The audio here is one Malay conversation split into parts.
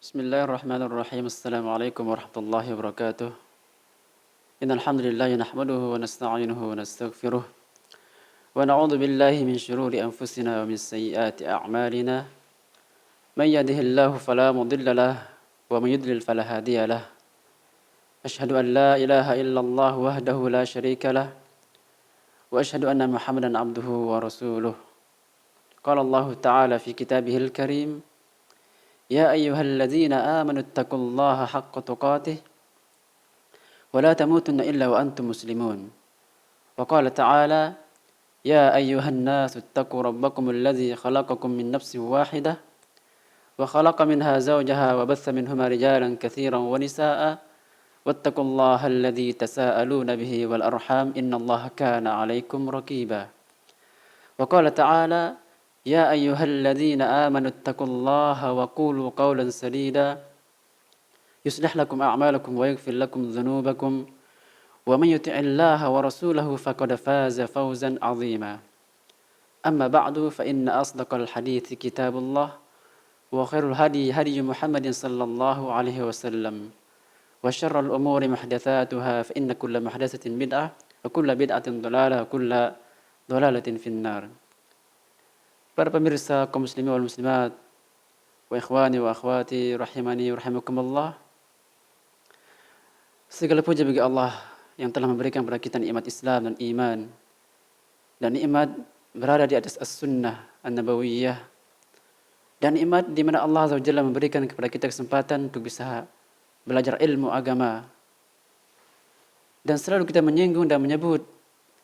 Bismillahirrahmanirrahim. Assalamualaikum warahmatullahi wabarakatuh. Innal hamdalillah nahmaduhu wa nasta'inuhu wa nastaghfiruh wa na'udzu billahi min shururi anfusina wa min sayyiati a'malina. May yahdihillahu fala mudilla lahu wa may yudlil fala hadiya lahu. Asyhadu an la ilaha illallah wahdahu la syarika lahu wa asyhadu anna Muhammadan abduhu wa rasuluh. Qala Allah ta'ala fi kitabihil karim: Ya ayyuhalladzina amanu ittaqullaha haqqa tuqatih wa la tamutunna illa wa antum muslimun. Wa qala ta'ala: Ya ayyuhan nasu ittaqu rabbakum alladzi khalaqakum min nafsin wahidah wa khalaqa minha zawjaha wa batha minhuma rijalan katsiran wa nisaa'a wattaqullaha alladzi tasaaluna bihi wal arham innallaha kana 'alaikum raqiba. Wa qala ta'ala: Ya ayyuhalladzina amanu ittaqullaha wa qulu qawlan sadida yuslih lakum a'malakum wa yaghfir lakum dhunubakum wa man yuti'illaha wa rasulahu faqad faza fawzan 'azima. Amma ba'du fa inna asdaqal hadithi kitabullah wa khairul hadi hadi Muhammadin sallallahu alaihi wasallam wa syarrul umuri muhdatsatuha fa inna kulla muhdatsatin bid'ah wa kulla bid'atin dhalalah wa kulla dhalalatin finnar. Para pemirsa kaum muslimin wal muslimat wa ikhwani wa akhwati rahimani wa rahimakumullah. Segala puji bagi Allah yang telah memberikan kepada kita nikmat Islam dan iman, dan nikmat berada di atas as-sunnah an-nabawiyah, dan nikmat di mana Allah Azza wa Jalla memberikan kepada kita kesempatan untuk bisa belajar ilmu agama. Dan selalu kita menyinggung dan menyebut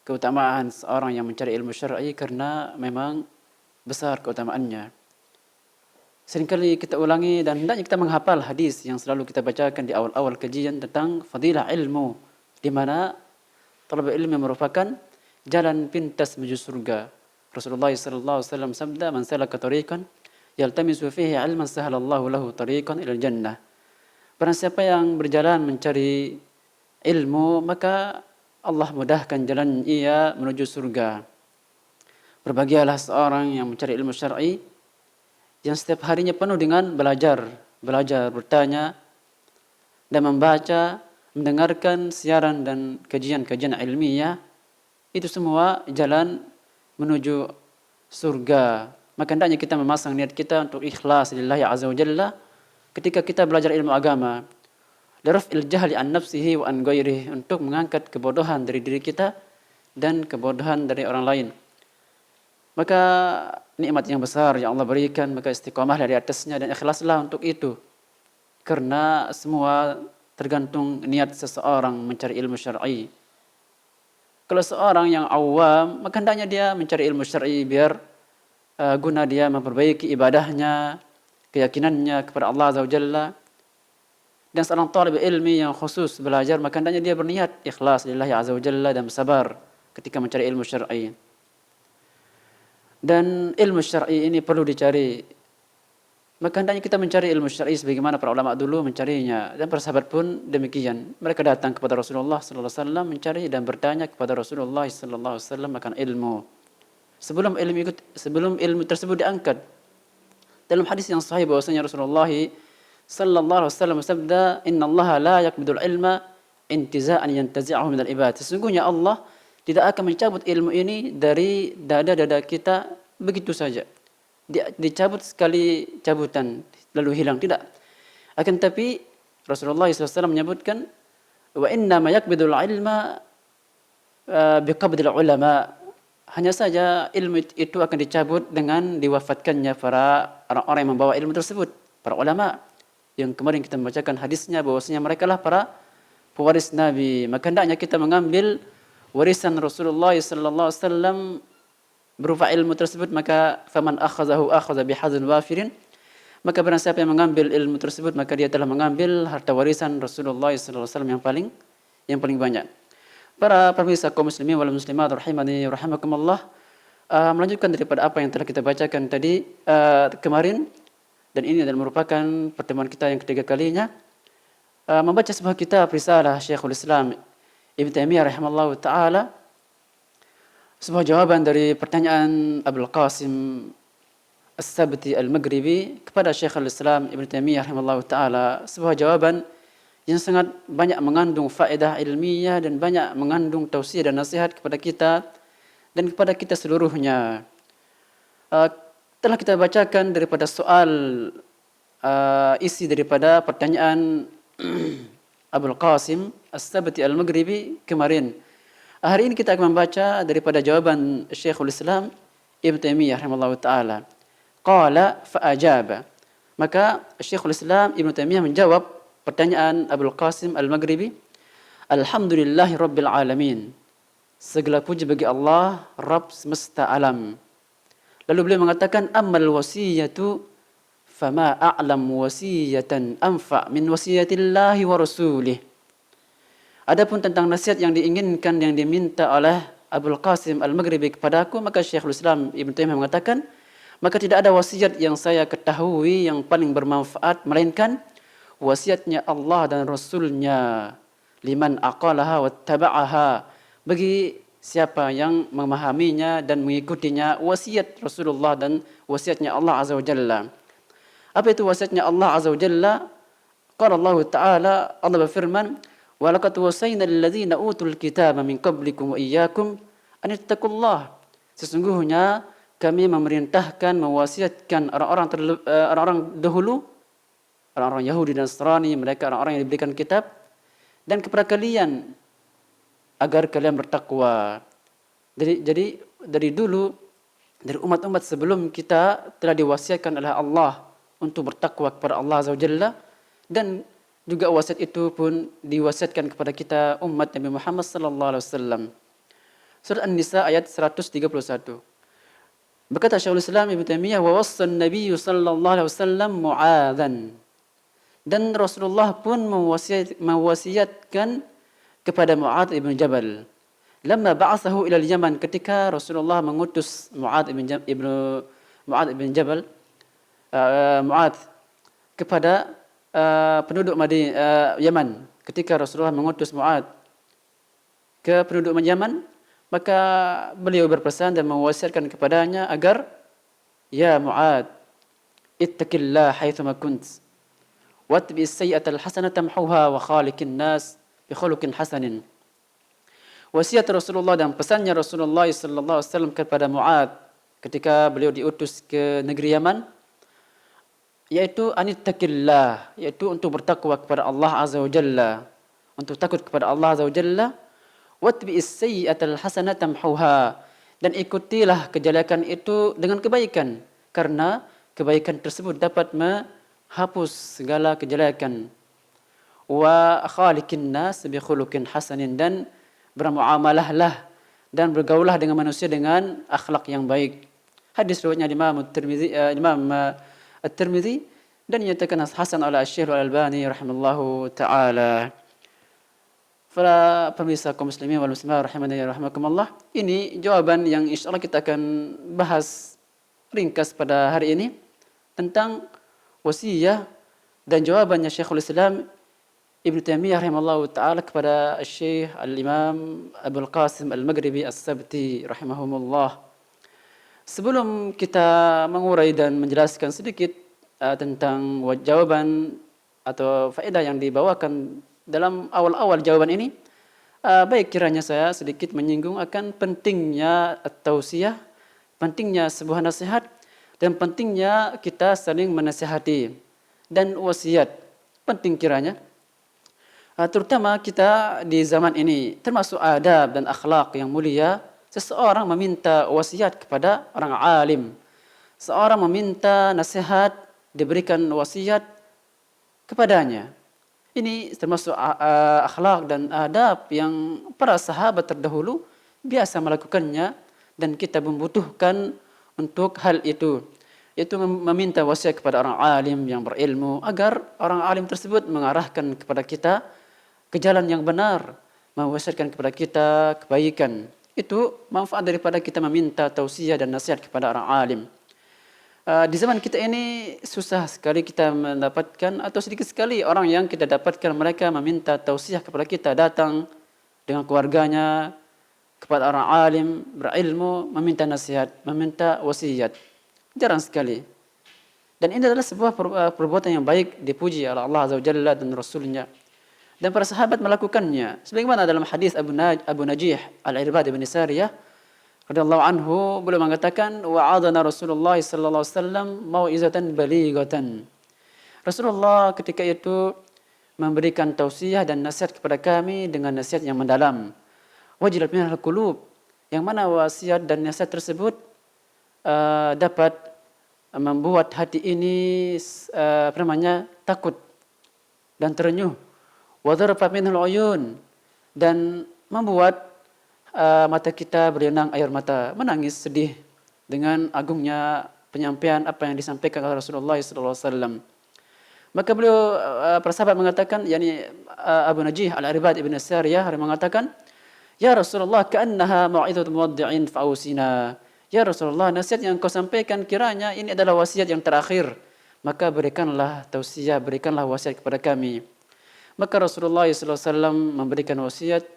keutamaan seorang yang mencari ilmu syar'i karena memang besar keutamaannya. Seringkali kita ulangi dan hendaknya kita menghafal hadis yang selalu kita bacakan di awal-awal kajian tentang fadilah ilmu, di mana talabul ilmi merupakan jalan pintas menuju surga. Rasulullah sallallahu alaihi wasallam sabda, "Man salaka tariqan yaltamisu fihi 'ilman sahalallahu lahu tariqan ilal jannah." Barang siapa yang berjalan mencari ilmu, maka Allah mudahkan jalan ia menuju surga. Berbahagialah seorang yang mencari ilmu syar'i, yang setiap harinya penuh dengan belajar, bertanya, dan membaca, mendengarkan siaran dan kajian-kajian ilmiah. Itu semua jalan menuju surga. Maka hendaknya kita memasang niat kita untuk ikhlas lillahi azza wa jalla ketika kita belajar ilmu agama. Daraf'il jahli an nafsihi wa an ghairihi, untuk mengangkat kebodohan dari diri kita dan kebodohan dari orang lain. Maka nikmat yang besar yang Allah berikan, maka istiqamahlah di atasnya dan ikhlaslah untuk itu. Karena semua tergantung niat seseorang mencari ilmu syar'i. Kalau seorang yang awam, maka hendaknya dia mencari ilmu syar'i biar guna dia memperbaiki ibadahnya, keyakinannya kepada Allah Azza wa Jalla. Dan seorang talib ilmi yang khusus belajar, maka hendaknya dia berniat ikhlas lillahi Azza wa Jalla dan bersabar ketika mencari ilmu syar'i. Dan ilmu syar'i ini perlu dicari. Maka hendaknya kita mencari ilmu syar'i sebagaimana para ulama dulu mencarinya, dan para sahabat pun demikian. Mereka datang kepada Rasulullah sallallahu alaihi wasallam mencari dan bertanya kepada Rasulullah sallallahu alaihi wasallam akan ilmu. Sebelum ilmu tersebut diangkat. Dalam hadis yang sahih bahwasanya Rasulullah sallallahu alaihi wasallam bersabda, "Innallaha la yaqbidul ilma intiza'an yantazi'uhu minal ibad." Sesungguhnya Allah tidak akan mencabut ilmu ini dari dada-dada kita begitu saja. Dicabut sekali cabutan lalu hilang, tidak. Akan tapi Rasulullah SAW menyebutkan, wa inna ma yakbidul ilma biqabdil ulama. Hanya saja ilmu itu akan dicabut dengan diwafatkannya para orang-orang yang membawa ilmu tersebut, para ulama yang kemarin kita membacakan hadisnya bahwasanya mereka lah para pewaris Nabi. Maka hendaknya kita mengambil warisan Rasulullah sallallahu alaihi wasallam berupa ilmu tersebut, maka faman akhazahu akhadha bihadzin wafirin, maka barang siapa yang mengambil ilmu tersebut maka dia telah mengambil harta warisan Rasulullah sallallahu alaihi wasallam yang paling banyak. Para pemirsa kaum muslimin wal muslimat rahimani wa rahimakumullah, melanjutkan daripada apa yang telah kita bacakan tadi kemarin, dan ini adalah merupakan pertemuan kita yang ketiga kalinya, membaca sebuah kitab risalah Syekhul Islam Ibnu Taimiyah rahimallahu taala, sebuah jawaban dari pertanyaan Abdul Qasim As-Sabti Al-Maghribi kepada Syekhul Islam Ibn Taimiyah rahimahullah ta'ala, sebuah jawaban yang sangat banyak mengandung faedah ilmiah dan banyak mengandung tausiah dan nasihat kepada kita dan kepada kita seluruhnya. Telah kita bacakan daripada soal isi daripada pertanyaan Abul Qasim As-Sabti Al-Maghribi kemarin. Hari ini kita akan membaca daripada jawaban Syekhul Islam Ibn Taimiyah rahimahullah ta'ala. Qala fa'ajaba. Maka Syekhul Islam Ibn Taimiyah menjawab pertanyaan Abul Qasim Al-Maghribi, Alhamdulillahi Rabbil Alamin. Segala puji bagi Allah, Rabb semesta alam. Lalu beliau mengatakan, Ammal wasiyatu fama a'lam wasiyatan anfa' min wasiyatillahi wa rasulih. Adapun tentang nasihat yang diinginkan, yang diminta oleh Abul Qasim Al-Maghribi kepadaku, maka Syekhul Islam Ibn Taimiyah mengatakan, maka tidak ada wasiat yang saya ketahui yang paling bermanfaat, melainkan wasiatnya Allah dan Rasulnya, liman aqalaha wattaba'aha, bagi siapa yang memahaminya dan mengikutinya wasiat Rasulullah dan wasiatnya Allah Azza wa Jalla. Apa itu wasiatnya Allah Azza wa Jalla? Qala Allah Ta'ala, Allah berfirman, wa laqad wasayna alladhina utul kitaba min qablikum wa iyyakum an ittaqullah. Sesungguhnya kami memerintahkan, mewasiatkan orang-orang dahulu, orang-orang Yahudi dan Nasrani, mereka orang-orang yang diberikan kitab, dan kepada kalian agar kalian bertakwa. Jadi dari dulu, dari umat-umat sebelum kita telah diwasiatkan oleh Allah untuk bertakwa kepada Allah Azza wa Jalla, dan juga wasiat itu pun diwasiatkan kepada kita umat Nabi Muhammad sallallahu alaihi wasallam. Surah An-Nisa ayat 131. Berkata Syekhul Islam Ibnu Taimiyah, wa wassan Nabi sallallahu alaihi wasallam Mu'adzan. Dan Rasulullah pun mewasiatkan kepada Mu'adz ibn Jabal. Lamma ba'athahu ila al-Yaman, ketika Rasulullah mengutus Mu'adz ibn Jabal, Mu'adz kepada penduduk Yaman. Ketika Rasulullah mengutus Mu'adz ke penduduk Yaman, maka beliau berpesan dan mewasiatkan kepadanya agar, ya Mu'adz, ittaqillah haitsu ma kunt, watbi as-sayyi'ata al-hasanata tamhuha wa khaliqin nas bi khuluqin hasanin. Wasiat Rasulullah dan pesannya Rasulullah sallallahu alaihi wasallam kepada Mu'adz ketika beliau diutus ke negeri Yaman, yaitu anittaqillah, yaitu untuk bertakwa kepada Allah Azza wa Jalla, untuk takut kepada Allah Azza wa Jalla, watbi as-sayyi'ata al-hasanata tamhuha, dan ikutilah kejelekan itu dengan kebaikan, karena kebaikan tersebut dapat hapus segala kejelekan. Wa khaliqin nas bi khuluqin hasanin, dan bermuamalahlah dan bergaulah dengan manusia dengan akhlak yang baik. Hadis riwayatnya Imam At-Tirmidzi dan dinyatakan hasan oleh Syekh Al-Albani rahimallahu taala. Para pemirsa kaum muslimin wal muslimat rahimani wa rahimakumullah, ini jawaban yang insyaallah kita akan bahas ringkas pada hari ini tentang wasiyah dan jawabannya Syekhul Islam Ibn Taimiyah rahimahullah ta'ala kepada Syekh Al-Imam Abul Qasim Al-Maghribi As-Sabti rahimahumullah. Sebelum kita mengurai dan menjelaskan sedikit tentang jawaban atau faedah yang dibawakan dalam awal-awal jawaban ini, baik kiranya saya sedikit menyinggung akan pentingnya at-tausiyah, pentingnya sebuah nasihat, dan pentingnya kita saling menasihati, dan wasiat penting kiranya, terutama kita di zaman ini, termasuk adab dan akhlak yang mulia, seseorang meminta wasiat kepada orang alim, seorang meminta nasihat, diberikan wasiat kepadanya. Ini termasuk akhlak dan adab yang para sahabat terdahulu biasa melakukannya, dan kita membutuhkan untuk hal itu, yaitu meminta wasiat kepada orang alim yang berilmu agar orang alim tersebut mengarahkan kepada kita ke jalan yang benar, mewasiatkan kepada kita kebaikan. Itu manfaat daripada kita meminta tausiah dan nasihat kepada orang alim. Di zaman kita ini susah sekali kita mendapatkan, atau sedikit sekali orang yang kita dapatkan mereka meminta tausiah kepada kita, datang dengan keluarganya kepada orang alim berilmu, meminta nasihat, meminta wasiat. Jarang sekali. Dan ini adalah sebuah perbuatan yang baik, dipuji oleh Allah Azza wa Jalla dan Rasulnya. Dan para sahabat melakukannya. Sebagaimana dalam hadis Abu Najih Al-Irbad bin Sariyah radhiyallahu anhu, beliau mengatakan, wa'adana Rasulullah sallallahu alaihi wasallam mau'izatan balighatan. Rasulullah ketika itu memberikan tausiah dan nasihat kepada kami dengan nasihat yang mendalam. Wajilat minal qulub, yang mana wasiat dan nasihat tersebut dapat membuat hati ini takut dan terenyuh. Wa dharfa minal uyun, dan membuat mata kita berlinang air mata, menangis sedih dengan agungnya penyampaian apa yang disampaikan oleh Rasulullah sallallahu alaihi wasallam. Maka beliau para sahabat mengatakan, yakni Abu Najih Al-Irbad bin Sariyah mengatakan, ya Rasulullah, ka'annaha mau'izatu muwaddi'in fa'usina. Ya Rasulullah, nasihat yang kau sampaikan kiranya ini adalah wasiat yang terakhir, maka berikanlah tausiah, berikanlah wasiat kepada kami. Maka Rasulullah SAW memberikan wasiat,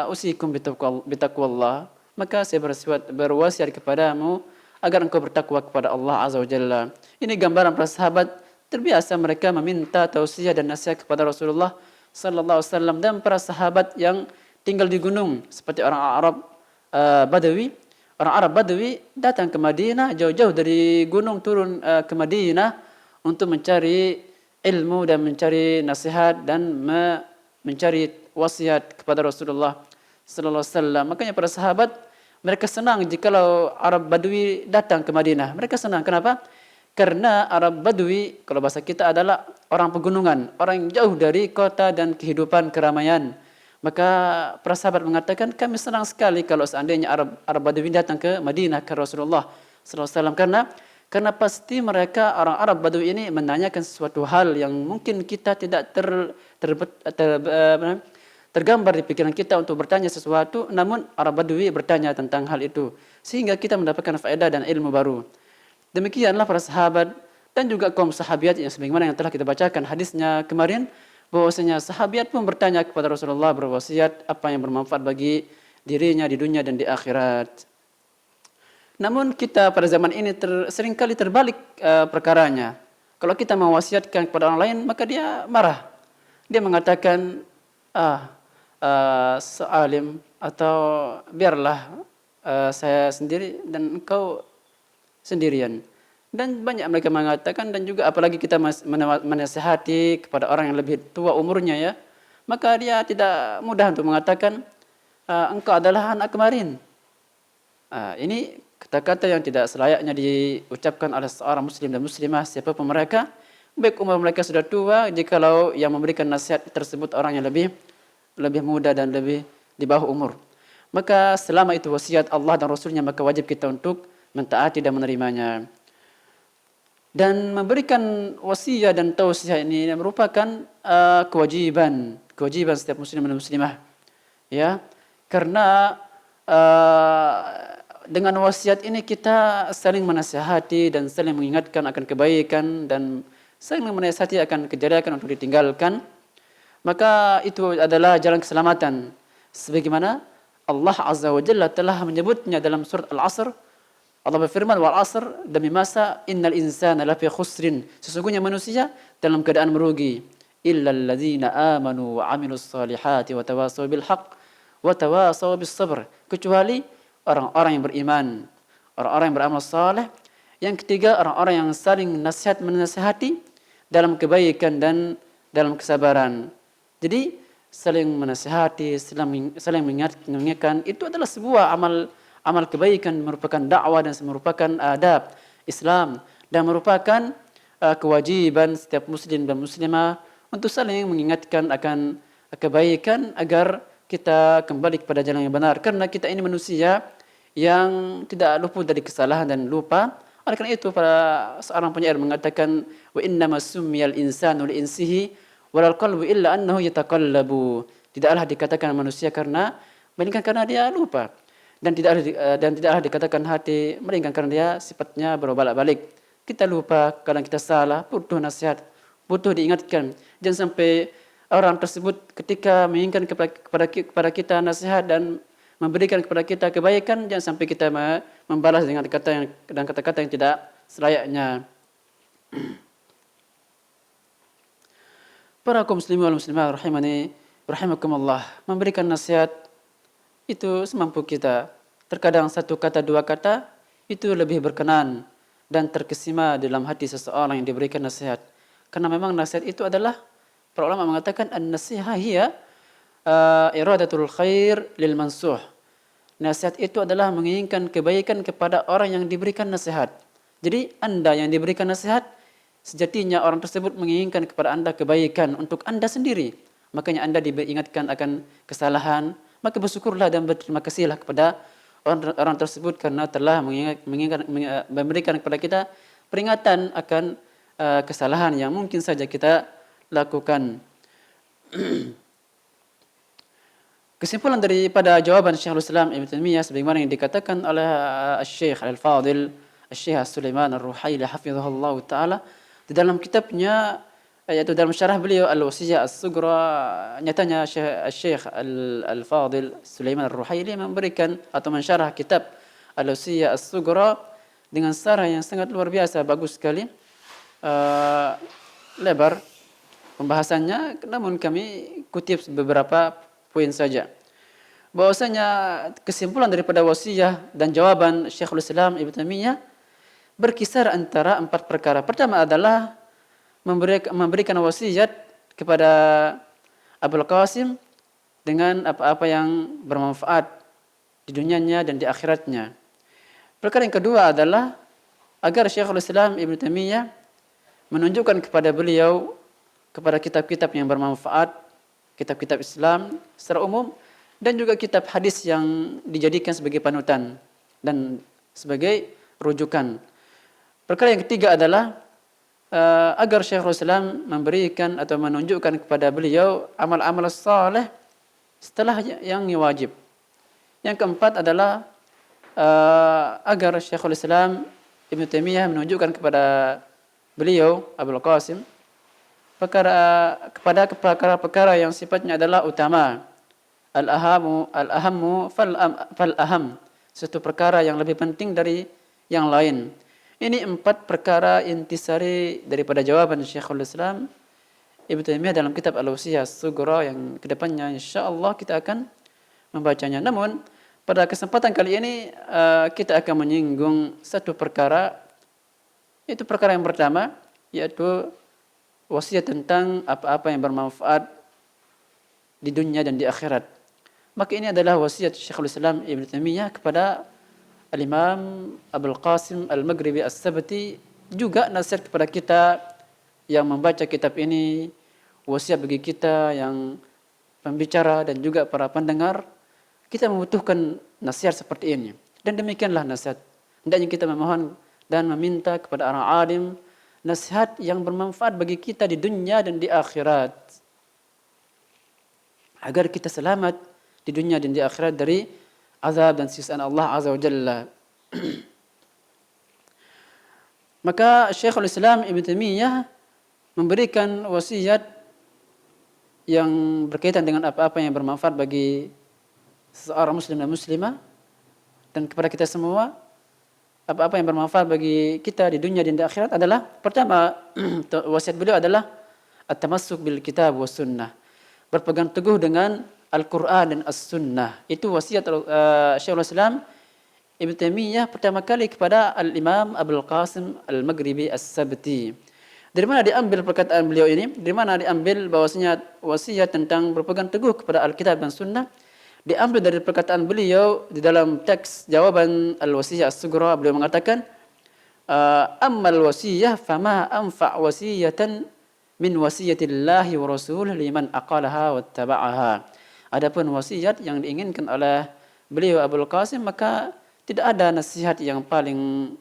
usikum bitaqwallah, maka saya berwasiat kepadamu agar engkau bertakwa kepada Allah Azza wa Jalla. Ini gambaran para sahabat terbiasa mereka meminta tausiah dan nasihat kepada Rasulullah sallallahu alaihi wasallam. Dan para sahabat yang tinggal di gunung seperti orang Arab Badawi. Orang Arab Badawi datang ke Madinah, jauh-jauh dari gunung turun ke Madinah untuk mencari ilmu dan mencari nasihat dan mencari wasiat kepada Rasulullah sallallahu alaihi wasallam. Makanya para sahabat mereka senang jikalau Arab Badui datang ke Madinah. Mereka senang. Kenapa? Karena Arab Badui, kalau bahasa kita, adalah orang pegunungan, orang yang jauh dari kota dan kehidupan keramaian. Maka para sahabat mengatakan, kami senang sekali kalau seandainya Arab Badui datang ke Madinah ke Rasulullah sallallahu alaihi wasallam, karena pasti mereka orang Arab Badui ini menanyakan sesuatu hal yang mungkin kita tidak tergambar di pikiran kita untuk bertanya sesuatu, namun Arab Badui bertanya tentang hal itu, sehingga kita mendapatkan faedah dan ilmu baru. Demikianlah para sahabat dan juga kaum sahabiat yang sebagaimana yang telah kita bacakan hadisnya kemarin, bahwasanya sahabiat pun bertanya kepada Rasulullah, berwasiat apa yang bermanfaat bagi dirinya di dunia dan di akhirat. Namun kita pada zaman ini seringkali terbalik perkaranya. Kalau kita mewasiatkan kepada orang lain, maka dia marah. Dia mengatakan, sealim, atau biarlah saya sendiri dan engkau sendirian. Dan banyak mereka mengatakan, dan juga apalagi kita menasihati kepada orang yang lebih tua umurnya, ya, maka dia tidak mudah untuk mengatakan, engkau adalah anak kemarin. Ini kata-kata yang tidak selayaknya diucapkan oleh seorang muslim dan muslimah siapapun mereka, baik umur mereka sudah tua, jikalau yang memberikan nasihat tersebut orang yang lebih muda dan lebih di bawah umur. Maka selama itu wasiat Allah dan Rasulnya, maka wajib kita untuk mentaati dan menerimanya. Dan memberikan wasiat dan tausiah ini merupakan kewajiban setiap muslim dan muslimah. Ya, karena dengan wasiat ini kita saling menasihati dan saling mengingatkan akan kebaikan dan saling menasihati akan kejelekan untuk ditinggalkan. Maka itu adalah jalan keselamatan. Sebagaimana Allah Azza wa Jalla telah menyebutnya dalam surat Al-Asr. Allah berfirman, wal asr, demi masa, innal insana lafi khusrin, sesungguhnya manusia dalam keadaan merugi, illal ladzina amanu wa amilus salihati wa tawasaw bil haqq wa tawasaw bis sabr, kecuali orang-orang yang beriman, orang-orang yang beramal saleh. Yang ketiga, orang-orang yang saling menasihati dalam kebaikan dan dalam kesabaran. Jadi saling menasihati, saling mengingatkan, itu adalah sebuah amal kebaikan, merupakan dakwah dan merupakan adab Islam, dan merupakan kewajiban setiap muslim dan muslimah untuk saling mengingatkan akan kebaikan agar kita kembali kepada jalan yang benar. Karena kita ini manusia yang tidak luput dari kesalahan dan lupa. Oleh karena itu seorang penyair mengatakan, wa innama summiyal insanu li insihi walal qalbu illa annahu yataqallabu. Tidaklah dikatakan manusia melainkan karena dia lupa. Dan tidaklah dikatakan hati melainkan karena dia sifatnya berbolak-balik. Kita lupa, kadang kita salah, butuh nasihat, butuh diingatkan. Jangan sampai orang tersebut ketika menginginkan kepada kita nasihat dan memberikan kepada kita kebaikan, jangan sampai kita membalas dengan kata-kata yang tidak selayaknya. Para kaum muslimin wal muslimat rahimani rahimakumullah, memberikan nasihat itu semampu kita. Terkadang satu kata, dua kata itu lebih berkenan dan terkesima dalam hati seseorang yang diberikan nasihat. Karena memang nasihat itu adalah, para ulama mengatakan an-nasihah hiya iradatul khair lil mansuh. Nasihat itu adalah menginginkan kebaikan kepada orang yang diberikan nasihat. Jadi Anda yang diberikan nasihat, sejatinya orang tersebut menginginkan kepada Anda kebaikan untuk Anda sendiri. Makanya Anda diingatkan akan kesalahan, maka bersyukurlah dan berterima kasihlah kepada orang tersebut karena telah memberikan kepada kita peringatan akan kesalahan yang mungkin saja kita lakukan. Kesimpulan daripada jawaban Syekhul Islam Ibn Taimiyah sebagaimana yang dikatakan oleh Syekh Al-Fadil Syekh Sulaiman Ar-Ruhaili hafizahullah taala di dalam kitabnya, yaitu dalam syarah beliau Al-Wasiyah As-Sughra, nyatanya Syekh Al-Fadil Sulaiman Ar-Ruhaili memberikan atau mensyarah kitab Al-Wasiyah As-Sughra dengan syarah yang sangat luar biasa, bagus sekali, lebar pembahasannya, namun kami kutip beberapa poin saja. Bahwasanya kesimpulan daripada wasiyah dan jawaban Syekhul Islam Ibn Taimiyah berkisar antara 4 perkara. Pertama adalah memberikan wasiat kepada Abul Qasim dengan apa-apa yang bermanfaat di dunianya dan di akhiratnya. Perkara yang kedua adalah agar Syekhul Islam Ibn Taimiyah menunjukkan kepada beliau kepada kitab-kitab yang bermanfaat, kitab-kitab Islam secara umum, dan juga kitab hadis yang dijadikan sebagai panutan dan sebagai rujukan. Perkara yang ketiga adalah agar Syekhul Islam memberikan atau menunjukkan kepada beliau amal-amal saleh setelah yang wajib. Yang keempat adalah agar Syekhul Islam Ibn Taimiyah menunjukkan kepada beliau Abul Qasim perkara-perkara yang sifatnya adalah utama, al-ahammu fal-aham, satu perkara yang lebih penting dari yang lain. Ini 4 perkara intisari daripada jawaban Syekhul Islam Ibn Taimiyah dalam kitab Al-Wasiyah As-Sughra yang kedepannya insyaallah kita akan membacanya. Namun pada kesempatan kali ini kita akan menyinggung satu perkara, yaitu perkara yang pertama, yaitu wasiat tentang apa-apa yang bermanfaat di dunia dan di akhirat. Maka ini adalah wasiat Syekhul Islam Ibn Taimiyah kepada Al-Imam Abul Qasim Al-Maghribi As-Sabti, juga nasihat kepada kita yang membaca kitab ini, wasiat bagi kita yang pembicara dan juga para pendengar. Kita membutuhkan nasihat seperti ini. Dan demikianlah nasihat. Hendaknya kita memohon dan meminta kepada orang alim nasihat yang bermanfaat bagi kita di dunia dan di akhirat, agar kita selamat di dunia dan di akhirat dari azab dan siksaan Allah Azza wa Jalla. Maka Syekhul Islam Ibn Taimiyah memberikan wasiat yang berkaitan dengan apa-apa yang bermanfaat bagi seorang muslim dan muslimah dan kepada kita semua. Apa-apa yang bermanfaat bagi kita di dunia dan di akhirat adalah, pertama, wasiat beliau adalah at-tamassuk bil kitab was sunnah, berpegang teguh dengan Al-Quran dan As-Sunnah. Itu wasiat Syekhul Islam Ibn Taimiyah pertama kali kepada Al-Imam Abul Qasim Al-Maghribi As-Sabti. Dari mana diambil perkataan beliau ini? Dari mana diambil bahwasanya wasiat tentang berpegang teguh kepada Al-Kitab dan Sunnah? Diambil dari perkataan beliau di dalam teks jawaban Al-Wasiyah As-Sughra. Beliau mengatakan, ammal wasiyah fama anfa' wasiyatan min wasiyatillahi wa rasulih liman aqalaha wattaba'aha. Adapun wasiat yang diinginkan oleh beliau Abul Qasim, maka tidak ada nasihat yang paling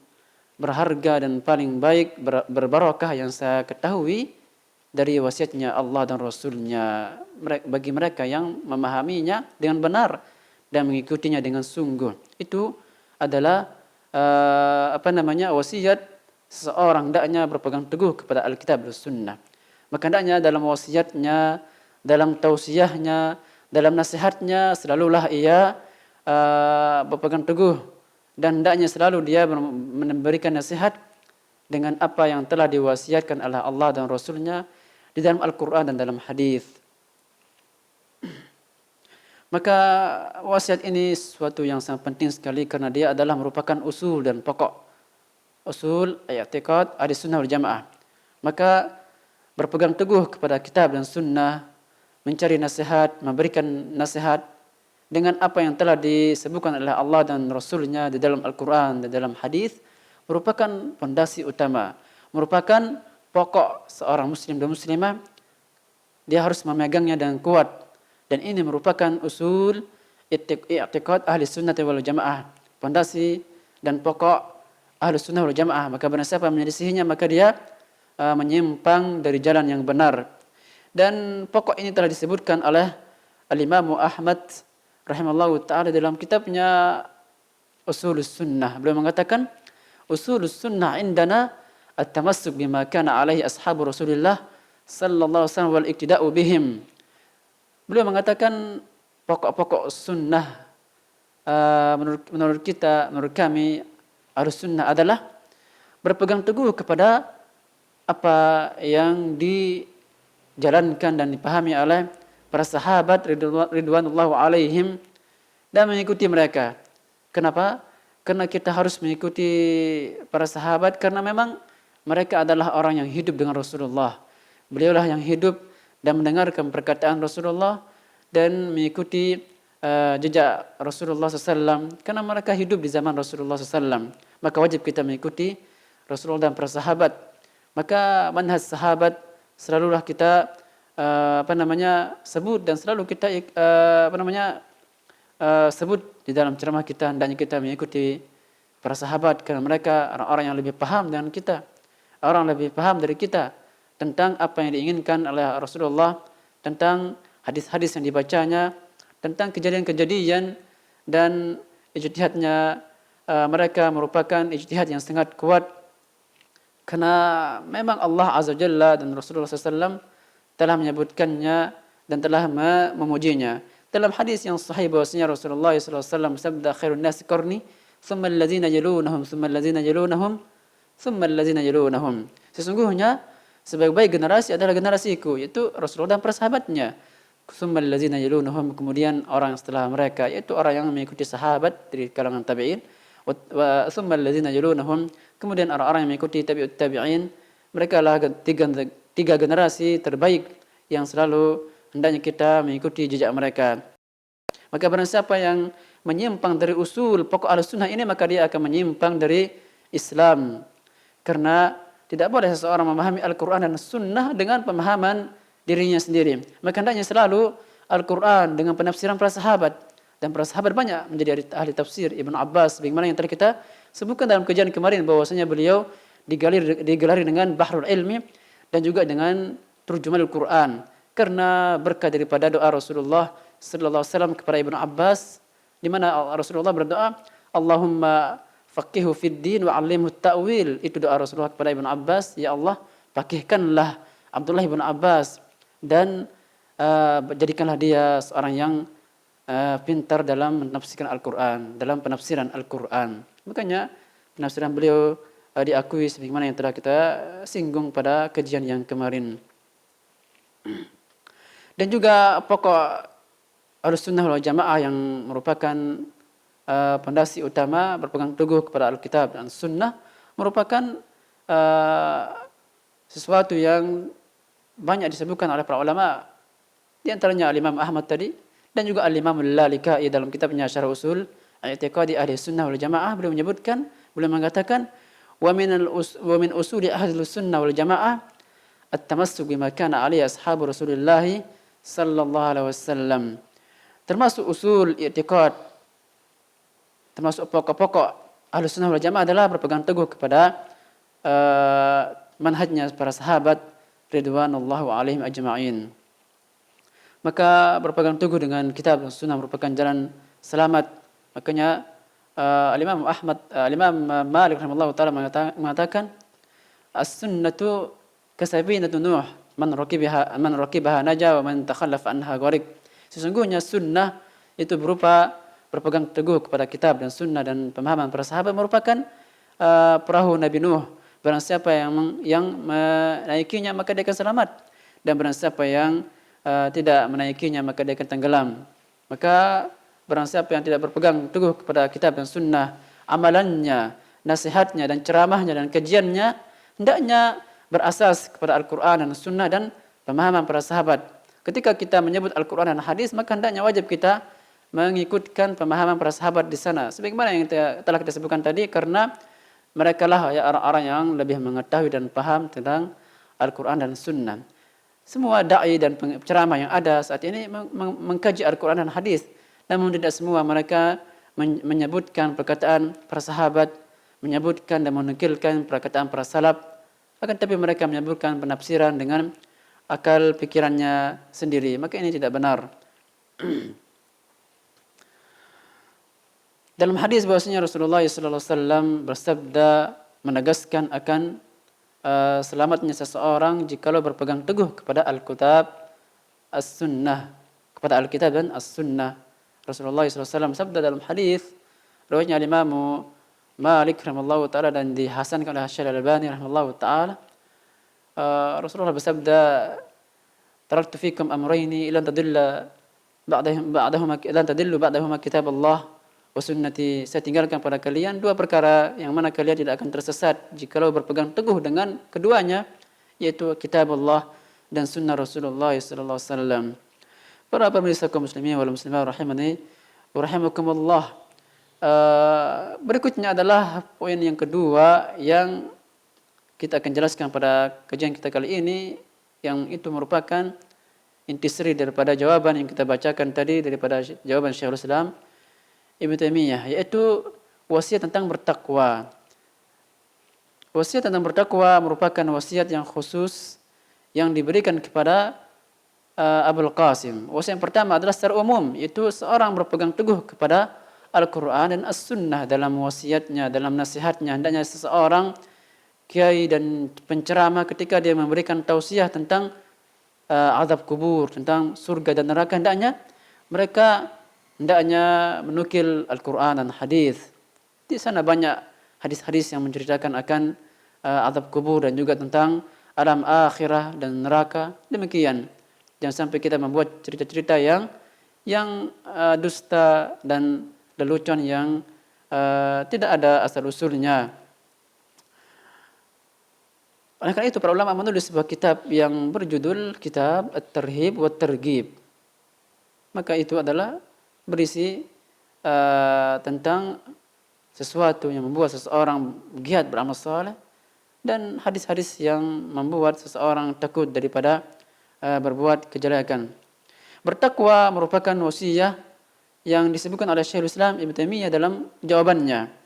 berharga dan paling baik, berbarakah yang saya ketahui dari wasiatnya Allah dan Rasulnya bagi mereka yang memahaminya dengan benar dan mengikutinya dengan sungguh. Itu adalah wasiat seseorang, hendaknya berpegang teguh kepada Alkitab dan Sunnah. Maka hendaknya dalam wasiatnya, dalam tausiahnya, dalam nasihatnya selalulah ia berpegang teguh dan hendaknya selalu dia memberikan nasihat dengan apa yang telah diwasiatkan oleh Allah dan Rasulnya di dalam Al-Quran dan dalam hadis. Maka wasiat ini sesuatu yang sangat penting sekali karena dia adalah merupakan usul dan pokok usul i'tiqad Ahlussunnah wal Jamaah. Maka berpegang teguh kepada kitab dan sunnah, mencari nasihat, memberikan nasihat dengan apa yang telah disebutkan oleh Allah dan Rasulnya di dalam Al-Quran dan dalam hadis merupakan fondasi utama, merupakan pokok seorang muslim dan muslimah. Dia harus memegangnya dengan kuat. Dan ini merupakan usul i'tiqad ahli sunnah wal jamaah, fondasi dan pokok ahli sunnah wal jamaah. Maka barang siapa menyelisihinya maka dia menyimpang dari jalan yang benar. Dan pokok ini telah disebutkan oleh Al-Imam Ahmad rahimallahu taala dalam kitabnya Ushulus Sunnah. Beliau mengatakan Ushulus Sunnah indana at-tamassuk bima kana alaihi ashabu Rasulillah sallallahu alaihi wasallam wal iktida'u bihim. Beliau mengatakan pokok-pokok sunnah menurut kita, menurut kami Ahlus Sunnah adalah berpegang teguh kepada apa yang dijalankan dan dipahami oleh para sahabat ridwanullahu alaihim dan mengikuti mereka. Kenapa? Karena kita harus mengikuti para sahabat karena memang mereka adalah orang yang hidup dengan Rasulullah. Beliaulah yang hidup dan mendengarkan perkataan Rasulullah dan mengikuti jejak Rasulullah SAW karena mereka hidup di zaman Rasulullah SAW. Maka wajib kita mengikuti Rasulullah dan para sahabat. Maka manhaj sahabat selalulah kita sebut dan selalu kita sebut di dalam ceramah kita. Hendaknya kita mengikuti para sahabat karena mereka orang-orang yang lebih paham dengan kita, orang lebih paham dari kita tentang apa yang diinginkan oleh Rasulullah, tentang hadis-hadis yang dibacanya, tentang kejadian-kejadian dan ijtihadnya. Mereka merupakan ijtihad yang sangat kuat karena memang Allah Azza wa Jalla dan Rasulullah SAW telah menyebutkannya dan telah memujinya. Dalam hadis yang sahih bahwasanya Rasulullah SAW bersabda khairun nasi qarni thumma allazina yalunahum thumma allazina yalunahum thumma allazina yalunahum. Sesungguhnya sebaik-baik generasi adalah generasiku, yaitu Rasulullah dan para sahabatnya. Tsummal ladzina yalunhum, kemudian orang setelah mereka, yaitu orang yang mengikuti sahabat dari kalangan tabi'in. Wa tsummal ladzina yalunhum, kemudian orang-orang yang mengikuti tabi'ut tabi'in. Mereka adalah tiga generasi terbaik yang selalu hendaknya kita mengikuti jejak mereka. Maka barang siapa yang menyimpang dari usul pokok Ahlussunnah ini maka dia akan menyimpang dari Islam. Karena tidak boleh seseorang memahami Al-Quran dan Sunnah dengan pemahaman dirinya sendiri. Maka hendaknya selalu Al-Quran dengan penafsiran para sahabat. Dan para sahabat banyak menjadi ahli tafsir. Ibnu Abbas, bagaimana yang telah kita sebutkan dalam kajian kemarin bahwasanya beliau digelari dengan Bahrul Ilmi dan juga dengan Turjumanul Quran. Karena berkah daripada doa Rasulullah sallallahu alaihi wasallam kepada Ibnu Abbas, di mana Rasulullah berdoa, Allahumma faqihu fid din wa 'allimhu ta'wil. Itu doa Rasulullah kepada Ibnu Abbas, ya Allah, fakihkanlah Abdullah Ibnu Abbas dan jadikanlah dia seorang yang pintar dalam menafsirkan Al-Qur'an, dalam penafsiran Al-Qur'an. Makanya penafsiran beliau diakui sebagaimana yang telah kita singgung pada kajian yang kemarin. Dan juga pokok Ahlussunnah wal Jamaah yang merupakan pondasi utama berpegang teguh kepada Alkitab dan Sunnah merupakan sesuatu yang banyak disebutkan oleh para ulama. Di antaranya Al-Imam Ahmad tadi dan juga Al-Imam Al-Lalikai dalam kitabnya Syarh Usul I'tiqadi Ahli Sunnah wal Jamaah beliau mengatakan wa min usuli ahli sunnah wal jamaah at-tamassuk bima kana alaihi ashabu Rasulillah sallallahu alaihi wasallam. Termasuk usul i'tiqad, termasuk pokok-pokok Ahlus Sunnah wal Jamaah adalah berpegang teguh kepada manhajnya para sahabat ridwanullahu alaihim ajma'in. Maka berpegang teguh dengan kitab dan sunnah merupakan jalan selamat. Makanya Al-Imam Malik rahimahullah ta'ala mengatakan as-sunnatu kasabinatu Nuh man rakibaha naja wa man takhallafa anha gharik. Sesungguhnya sunnah itu berupa berpegang teguh kepada kitab dan sunnah dan pemahaman para sahabat merupakan perahu Nabi Nuh. Barang siapa yang menaikinya maka dia akan selamat, dan barang siapa yang tidak menaikinya maka dia akan tenggelam. Maka barang siapa yang tidak berpegang teguh kepada kitab dan sunnah, amalannya, nasihatnya dan ceramahnya dan kajiannya hendaknya berasas kepada Al-Quran dan sunnah dan pemahaman para sahabat. Ketika kita menyebut Al-Quran dan hadis, maka hendaknya wajib kita mengikutkan pemahaman para sahabat di sana. Sebagaimana yang telah kita sebutkan tadi, karena mereka lah ya orang-orang yang lebih mengetahui dan paham tentang Al-Quran dan sunnah. Semua da'i dan penceramah yang ada saat ini mengkaji Al-Quran dan hadis, namun tidak semua mereka menyebutkan perkataan para sahabat, menyebutkan dan menukilkan perkataan para salaf, akan tapi mereka menyebutkan penafsiran dengan akal pikirannya sendiri. Maka ini tidak benar. Dalam hadis bahwasanya Rasulullah SAW bersabda menegaskan akan selamatnya seseorang jikalau berpegang teguh kepada Al-Kitab, As-Sunnah, kepada Al-Kitab dan As-Sunnah. Rasulullah SAW sabda dalam hadis riwayatnya Imam Malik rahimahullahu taala dan dihasankan oleh Syekh Al-Albani rahimahullahu taala, Rasulullah bersabda, "Taraktu fikum amrayni lan tadilla ba'dahuma kitab Allah wa sunnati." Saya tinggalkan pada kalian dua perkara yang mana kalian tidak akan tersesat jikalau berpegang teguh dengan keduanya, yaitu kitab Allah dan sunnah Rasulullah sallallahu alaihi wasallam. Para pemirsa kaum muslimin wal muslimat rahimani wa rahimakumullah. Berikutnya adalah poin yang kedua yang kita akan jelaskan pada kajian kita kali ini, yang itu merupakan intisari daripada jawaban yang kita bacakan tadi, daripada jawaban Syekhul Islam Ibnu Taimiyah, yaitu wasiat tentang bertakwa. Wasiat tentang bertakwa merupakan wasiat yang khusus yang diberikan kepada Abul Qasim. Wasiat yang pertama adalah secara umum, yaitu seorang berpegang teguh kepada Al-Quran dan As-Sunnah dalam wasiatnya, dalam nasihatnya. Hendaknya seseorang kiai dan penceramah ketika dia memberikan tausiah tentang azab kubur, tentang surga dan neraka, mereka hendaknya menukil Al-Quran dan hadis. Di sana banyak hadis-hadis yang menceritakan akan azab kubur dan juga tentang alam akhirah dan neraka. Demikian, jangan sampai kita membuat cerita-cerita yang dusta dan lelucon yang tidak ada asal usulnya. Oleh karena itu para ulama menulis sebuah kitab yang berjudul Kitab At-Tarhib wa Targhib. Maka itu adalah berisi tentang sesuatu yang membuat seseorang giat beramal saleh dan hadis-hadis yang membuat seseorang takut daripada berbuat kejelekan. Bertakwa merupakan wasiat yang disebutkan oleh Syekhul Islam Ibnu Taimiyah dalam jawabannya.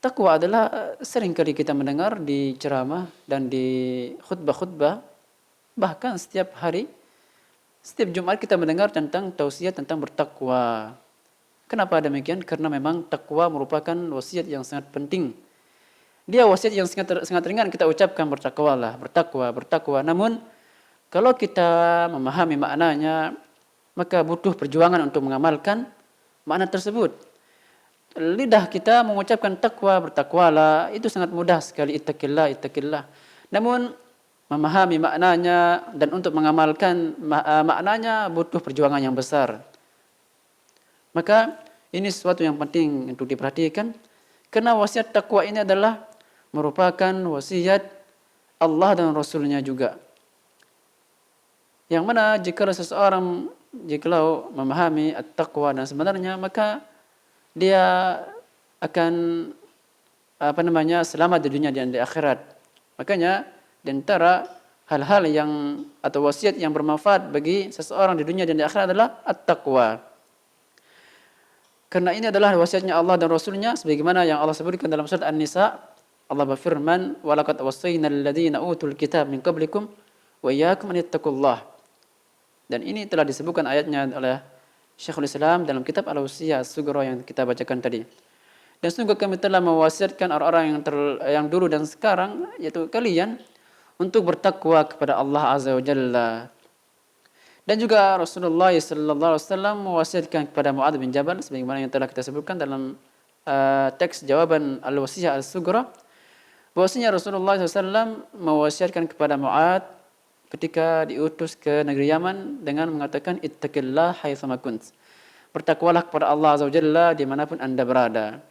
Takwa adalah seringkali kita mendengar di ceramah dan di khutbah-khutbah, bahkan setiap hari, setiap Jumat kita mendengar tentang tausiah tentang bertakwa. Kenapa demikian? Karena memang takwa merupakan wasiat yang sangat penting. Dia wasiat yang sangat ringan kita ucapkan, bertakwalah, bertakwa. Namun kalau kita memahami maknanya, maka butuh perjuangan untuk mengamalkan makna tersebut. Lidah kita mengucapkan takwa, bertakwalah, itu sangat mudah sekali, ittaqillah. Namun memahami maknanya dan untuk mengamalkan maknanya butuh perjuangan yang besar. Maka ini sesuatu yang penting untuk diperhatikan, karena wasiat takwa ini adalah merupakan wasiat Allah dan Rasulnya juga. Yang mana jikalau memahami at-taqwa dan sebenarnya, maka dia akan selamat di dunia dan di akhirat. Makanya di antara hal-hal yang atau wasiat yang bermanfaat bagi seseorang di dunia dan di akhirat adalah at-taqwa. Karena ini adalah wasiatnya Allah dan Rasulnya, sebagaimana yang Allah sebutkan dalam surat An-Nisa. Allah berfirman, "Wa laqad wassayna alladziina utul kitab min qablikum wa iyyakum an tattaqullah." Dan ini telah disebutkan ayatnya oleh Syekhul Islam dalam kitab Al-Wasiyah As-Sughra yang kita bacakan tadi. Dan sungguh kami telah mewasiatkan orang-orang yang dulu dan sekarang, yaitu kalian, untuk bertakwa kepada Allah Azza wa Jalla. Dan juga Rasulullah sallallahu alaihi wasallam mewasiatkan kepada Muadz bin Jabal sebagaimana yang telah kita sebutkan dalam teks jawaban Al-Wasiyah As-Sughra, bahwasanya Rasulullah SAW mewasiatkan kepada Muadz ketika diutus ke negeri Yaman dengan mengatakan ittaqillah haitsuma kunt. Bertakwalah kepada Allah Azza wa Jalla dimanapun Anda berada.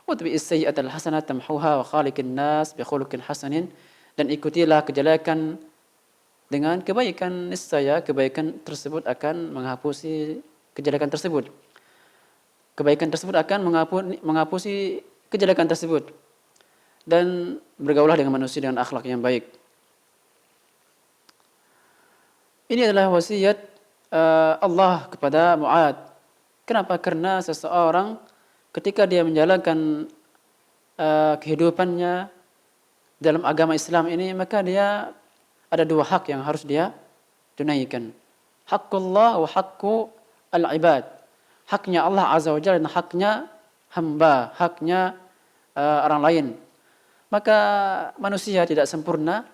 Watbi'is sayyi'atal hasanata tamhuha wa khaliqin nas bi khuluqin hasanin, dan ikutilah kejelekan dengan kebaikan, niscaya kebaikan tersebut akan menghapusi kejelekan tersebut. Kebaikan tersebut akan menghapusi kejelekan tersebut. Dan bergaulah dengan manusia dengan akhlak yang baik. Ini adalah wasiat Allah kepada Muadz. Kenapa? Karena seseorang ketika dia menjalankan kehidupannya dalam agama Islam ini, maka dia ada dua hak yang harus dia tunaikan. Haqqullah wa haqqu al-ibad. Haknya Allah Azza wa Jalla dan haknya hamba, haknya orang lain. Maka manusia tidak sempurna,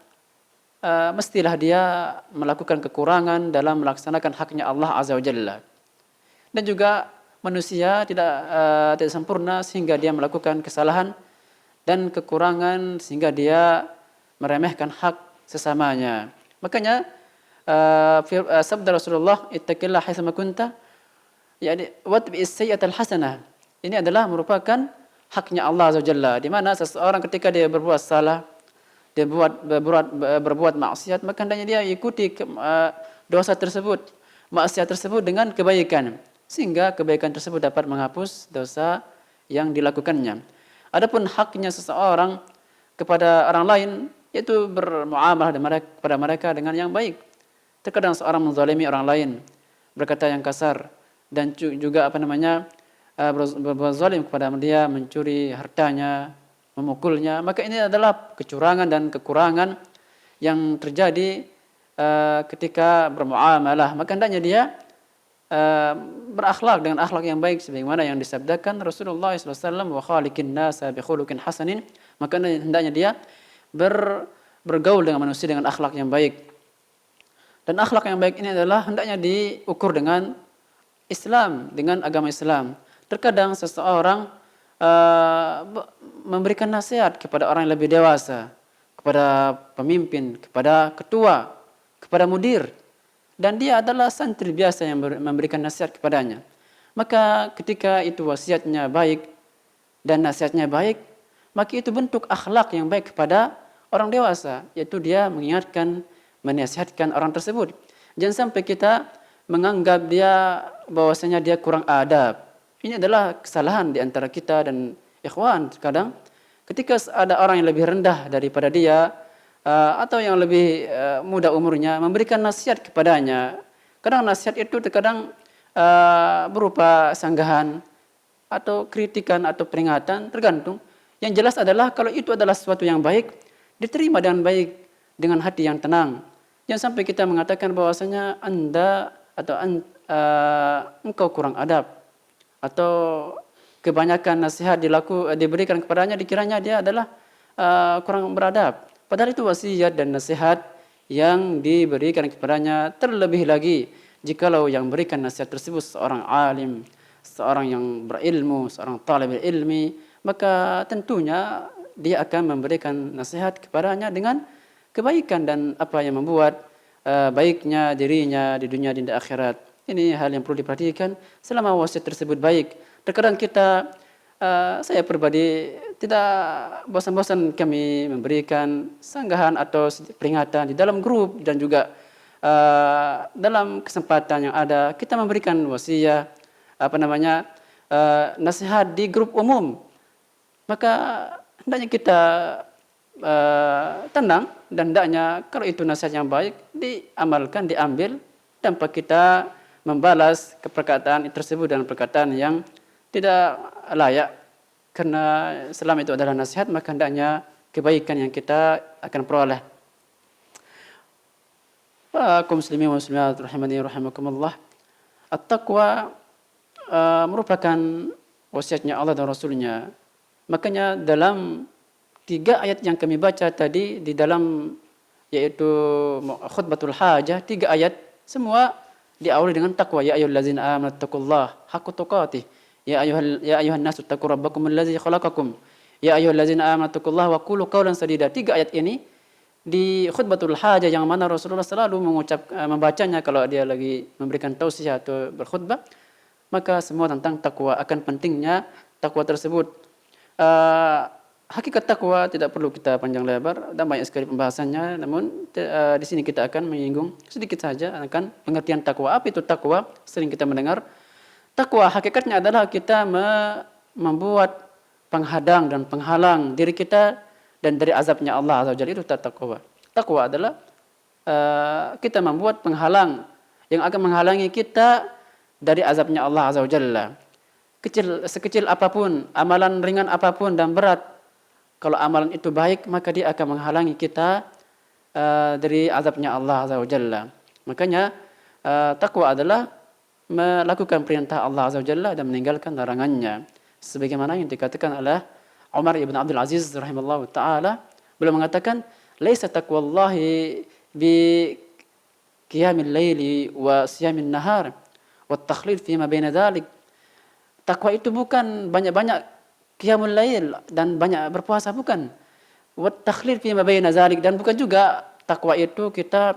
mestilah dia melakukan kekurangan dalam melaksanakan haknya Allah Azza wa Jalla. Dan juga manusia tidak sempurna sehingga dia melakukan kesalahan dan kekurangan sehingga dia meremehkan hak sesamanya. Makanya sabda Rasulullah ittaqillah haitsuma kunta, yakni watbi'is sayyi'atal hasanah. Ini adalah merupakan haknya Allah Azza wa Jalla, di mana seseorang ketika dia berbuat salah, dia berbuat maksiat, maka hendaknya dia ikuti dosa tersebut, maksiat tersebut dengan kebaikan, sehingga kebaikan tersebut dapat menghapus dosa yang dilakukannya. Adapun haknya seseorang kepada orang lain, yaitu bermuamalah kepada mereka dengan yang baik. Terkadang seorang menzalimi orang lain, berkata yang kasar, dan juga berbuat zalim kepada dia, mencuri hartanya, memukulnya, maka ini adalah kecurangan dan kekurangan yang terjadi ketika bermuamalah. Maka hendaknya dia berakhlak dengan akhlak yang baik sebagaimana yang disabdakan Rasulullah SAW, wa khaliqin nasa bi khuluqin hasanin. Maka hendaknya dia bergaul dengan manusia dengan akhlak yang baik. Dan akhlak yang baik ini adalah hendaknya diukur dengan Islam, dengan agama Islam. Terkadang seseorang memberikan nasihat kepada orang yang lebih dewasa, kepada pemimpin, kepada ketua, kepada mudir, dan dia adalah santri biasa yang memberikan nasihat kepadanya. Maka ketika itu wasiatnya baik dan nasihatnya baik, maka itu bentuk akhlak yang baik kepada orang dewasa, yaitu dia mengingatkan, menasihatkan orang tersebut. Jangan sampai kita menganggap dia bahwasanya dia kurang adab. Ini adalah kesalahan di antara kita dan ikhwan. Kadang ketika ada orang yang lebih rendah daripada dia atau yang lebih muda umurnya, memberikan nasihat kepadanya. Kadang nasihat itu terkadang berupa sanggahan atau kritikan atau peringatan, tergantung. Yang jelas adalah kalau itu adalah sesuatu yang baik, diterima dengan baik, dengan hati yang tenang. Jangan sampai kita mengatakan bahwasanya Anda atau engkau kurang adab, atau kebanyakan nasihat diberikan kepadanya dikiranya dia adalah kurang beradab. Padahal itu wasiat dan nasihat yang diberikan kepadanya. Terlebih lagi jikalau yang berikan nasihat tersebut seorang alim, seorang yang berilmu, seorang talib ilmi, maka tentunya dia akan memberikan nasihat kepadanya dengan kebaikan dan apa yang membuat baiknya dirinya di dunia dan di akhirat. Ini hal yang perlu diperhatikan selama wasiat tersebut baik. Terkadang kita, saya pribadi tidak bosan-bosan kami memberikan sanggahan atau peringatan di dalam grup dan juga dalam kesempatan yang ada kita memberikan wasiat, nasihat di grup umum. Maka hendaknya kita tenang dan hendaknya kalau itu nasihat yang baik diamalkan, diambil, tanpa kita membalas perkataan tersebut dengan perkataan yang tidak layak. Karena selama itu adalah nasihat, maka hendaknya kebaikan yang kita akan peroleh. Kaum muslimin wa muslimat rahimani rahimakumullah. At-taqwa merupakan wasiatnya Allah dan Rasulnya. Makanya dalam 3 ayat yang kami baca tadi di dalam yaitu khutbatul hajah, 3 ayat semua diawali dengan takwa. Ya ayyuhallazina amanu taqullaha haqqa tuqatih. Ya ayuhan nasu taqu rabbakum allazi khalaqakum. Ya ayyuhallazina amanu taqullaha wa qulu qawlan sadida. 3 ayat ini di khutbatul hajah yang mana Rasulullah selalu membacanya kalau dia lagi memberikan tausiah atau berkhutbah, maka semua tentang takwa, akan pentingnya takwa tersebut. Hakikat takwa tidak perlu kita panjang lebar dan banyak sekali pembahasannya, namun di sini kita akan menyinggung sedikit saja akan pengertian takwa. Apa itu takwa? Sering kita mendengar. Takwa hakikatnya adalah kita membuat penghadang dan penghalang diri kita dan dari azabnya Allah Azza wa Jalla. Itu takwa. Takwa adalah kita membuat penghalang yang akan menghalangi kita dari azabnya Allah Azza wa Jalla. Sekecil apapun, amalan ringan apapun dan berat, kalau amalan itu baik, maka dia akan menghalangi kita dari azabnya Allah Azza wa Jalla. Makanya takwa adalah melakukan perintah Allah Azza wa Jalla dan meninggalkan larangannya. Sebagaimana yang dikatakan oleh Umar ibn Abdul Aziz rahimahullah ta'ala, beliau mengatakan, laisa taqwallahi bi qiyamil laili wa siyamin nahar wa takhlid fima baina dzalik. Takwa itu bukan banyak-banyak qiyamul lail dan banyak berpuasa, bukan. Wa takhlid fima baina dzalik, dan bukan juga takwa itu kita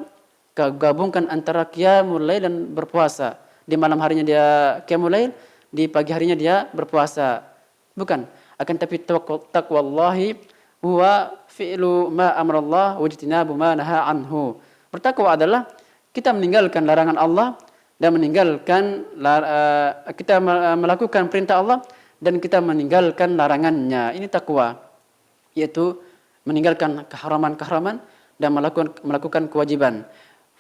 gabungkan antara qiyamul lail dan berpuasa. Di malam harinya dia qiyamul lail, di pagi harinya dia berpuasa. Bukan. Akan tapi taqwallahi huwa fi'lu ma amarallah wa ijtinabu ma naha anhu. Bertakwa adalah kita meninggalkan larangan Allah dan kita melakukan perintah Allah dan kita meninggalkan larangannya. Ini takwa, yaitu meninggalkan keharaman-keharaman dan melakukan kewajiban.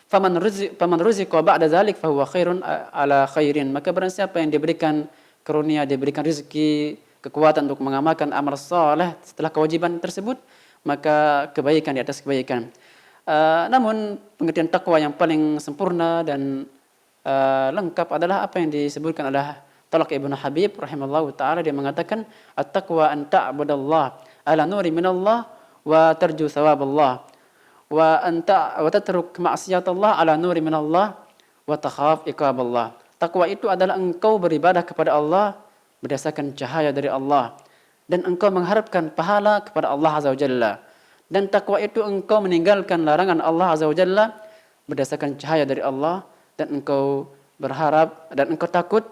Faman ruziqa ba'da zalik fahuwa khairun ala khairin. Maka barang siapa yang diberikan karunia, diberikan rezeki, kekuatan untuk mengamalkan amal saleh setelah kewajiban tersebut, maka kebaikan di atas kebaikan. Namun pengertian takwa yang paling sempurna dan lengkap adalah apa yang disebutkan oleh Talaq Ibnu Habib rahimallahu taala. Dia mengatakan at-taqwa an ta'budallah ala nuri minallah wa tarju thawaballah wa tatruk ma'siyatallah ala nuri minallah wa takhaf iqaballah. Takwa itu adalah engkau beribadah kepada Allah berdasarkan cahaya dari Allah dan engkau mengharapkan pahala kepada Allah Azza wa Jalla. Dan takwa itu engkau meninggalkan larangan Allah Azza wa Jalla berdasarkan cahaya dari Allah, dan engkau berharap dan engkau takut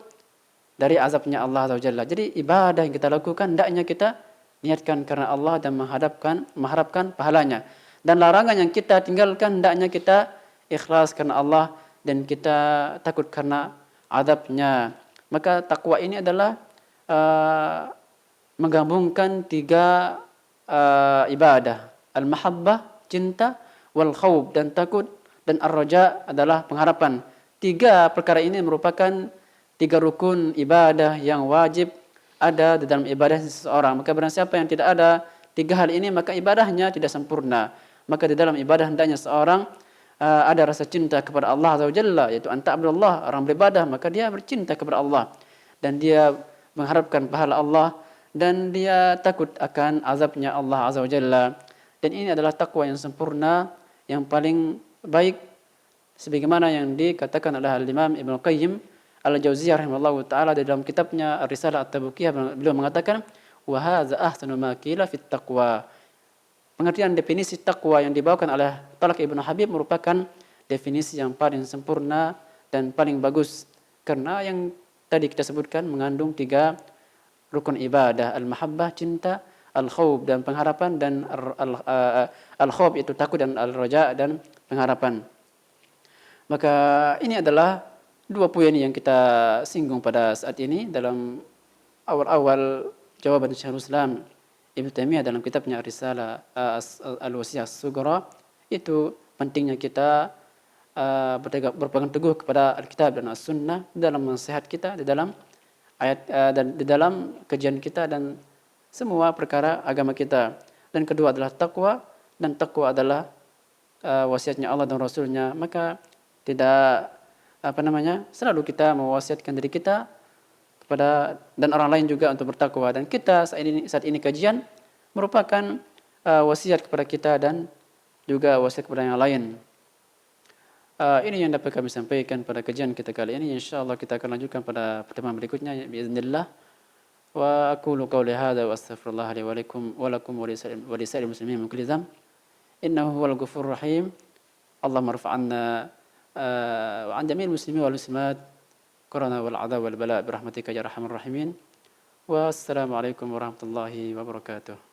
dari azabnya Allah Azza wa Jalla. Jadi ibadah yang kita lakukan hendaknya kita niatkan karena Allah dan mengharapkan pahalanya. Dan larangan yang kita tinggalkan hendaknya kita ikhlas karena Allah dan kita takut karena azabnya. Maka takwa ini adalah menggabungkan 3 ibadah. Al-mahabbah, cinta, wal khawf, dan takut, dan ar-raja adalah pengharapan. 3 perkara ini merupakan 3 rukun ibadah yang wajib ada di dalam ibadah seseorang. Maka barang siapa yang tidak ada 3 hal ini, maka ibadahnya tidak sempurna. Maka di dalam ibadah hendaknya seorang ada rasa cinta kepada Allah Azza wa Jalla, yaitu anta abdullah, orang beribadah maka dia bercinta kepada Allah dan dia mengharapkan pahala Allah dan dia takut akan azabnya Allah Azza wa Jalla. Dan ini adalah takwa yang sempurna, yang paling baik, sebagaimana yang dikatakan oleh Al-Imam Ibnu Qayyim Al-Jauziyah rahimahullahu taala di dalam kitabnya Ar-Risalah At-Tabukiyah. Beliau mengatakan wa hadza ahsanu ma qila fit taqwa. Pengertian definisi takwa yang dibawakan oleh Talaq Ibnu Habib merupakan definisi yang paling sempurna dan paling bagus, karena yang tadi kita sebutkan mengandung 3 rukun ibadah: al-mahabbah, cinta, al-khawf, dan pengharapan, dan al-khawf itu takut, dan al-raja, dan pengharapan. Maka ini adalah 2 poin yang kita singgung pada saat ini dalam awal-awal jawaban Syekhul Islam Ibnu Taimiyah dalam kitabnya Risalah Al-Wasiyah As-Sughra. Itu pentingnya kita berpegang teguh kepada Alkitab dan As-Sunnah dalam nasihat kita, di dalam ayat dan di dalam kajian kita dan semua perkara agama kita. Dan kedua adalah takwa, dan takwa adalah wasiatnya Allah dan Rasulnya. Maka tidak selalu kita mewasiatkan diri kita kepada dan orang lain juga untuk bertakwa. Dan kita saat ini kajian merupakan wasiat kepada kita dan juga wasiat kepada yang lain. Ini yang dapat kami sampaikan pada kajian kita kali ini. Insyaallah kita akan lanjutkan pada pertemuan berikutnya biiznillah. Wa aqulu qawli hadza wa astaghfirullah li wa lakum wa lisa'iril muslimin min kulli dhanb. Innahu huwal ghafurur rahim. Allahumma irfa' 'anna wa 'an jami'il muslimin wal muslimat corona wal 'adha wal bala' bi rahmatika ya arhamar rahimin. Wassalamu alaikum warahmatullahi wabarakatuh.